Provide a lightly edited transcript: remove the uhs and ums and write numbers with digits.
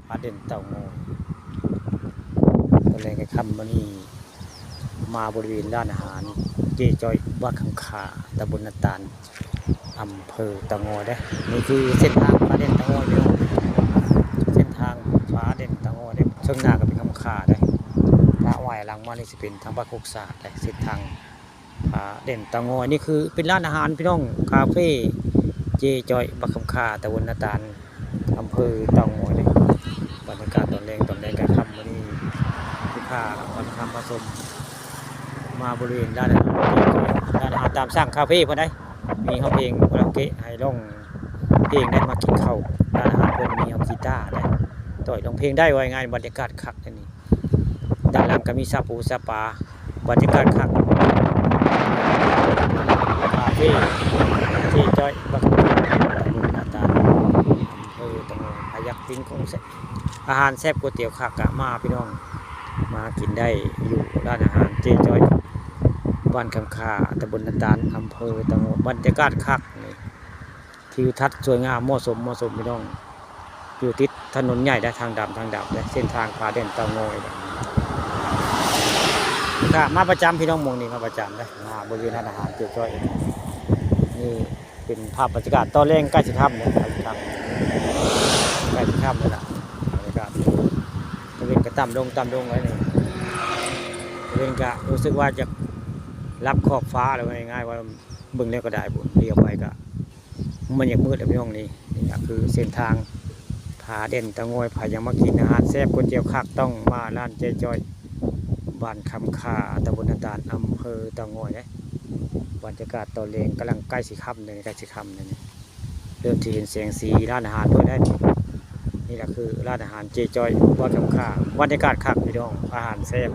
ผาเด่นเต่างอยตอนแรกก็คำวันนี้มาบริเวณร้านอาหารเจจอยบ้านคำขาตำบลนาตาลอำเภอเต่างอยได้นี่คือเส้นทางผาเด่นเต่างอยพี่น้องเส้นทางผาเด่นเต่างอยได้เชิงหน้าก็เป็นคำขาได้พระไหวหลังมานี่สิเป็นทางบ้านโคกสาดได้เส้นทางผาเด่นเต่างอยนี่คือเป็นร้านอาหารพี่น้องคาเฟ่เจจอยบ้านคำขาตำบลนาตาลอำเภอเต่างอยเลยบรรยากาศตอนแรงการค่ำวันนี้ลูกค้าวันค่ำผสมมาบริเวณร้านอาหารร้านอาหารตามสร้างคาเฟ่พอได้มีห้องเพลงคาราโอเกะให้ร้องเพลงได้มากินข้าวร้านอาหารเพิ่นมีเอากีตาร์ได้ต่อยร้องเพลงได้ไว้ง่ายบรรยากาศคักอันนี้ด้านหลังก็มีซาปูซาปาบรรยากาศคักคาเฟ่ที่จอยบักหน้าตาตรงพยักปิ้งของอาหารแซ่บก๋วยเตี๋ยวคักกะมาพี่น้องมากินได้อยู่ร้านอาหารเจจอยบ้านคำคาตำบลนาตาลอำเภอตะโงบรรยากาศคักนี่ทิวทัศน์สวยงามเหมาะสมพี่น้องอยู่ติดถนนใหญ่ได้ทางดำและเส้นทางผาเด่นเตางอยก็มาประจำพี่น้องมงนี่มาประจำได้มาบริเวณร้านอาหารเจจอยนี่เป็นภาพบรรยากาศตอนแรกใกล้จะค่ำเลยใกล้จะค่ำเลยล่ะบรรยากาศตะเวนก็ต่ำลงไว้นี่ตะเวนก็รู้สึกว่าจะรับขอบฟ้าอะไรง่ายๆว่าเบิ่งแล้วก็ได้บุญเรียวไปก็มันอยากมืดพี่น้องนี่ก็คือเส้นทางผาเด่นเตางอยผายังมากินอาหารแซ่บก๋วยเตี๋ยวคักต้องมาร้านเจจอยบ้านคำคาตำบลนาตาลอำเภอเตางอยบรรยากาศตอนแรงกำลังใกล้สิค่ำเลยเริ่มที่เห็นแสงสีร้านอาหารเพื่อได้นี่แหละคือร้านอาหารเจจอยบ้านคำคาบรรยากาศคักพี่น้องอาหารแซ่บ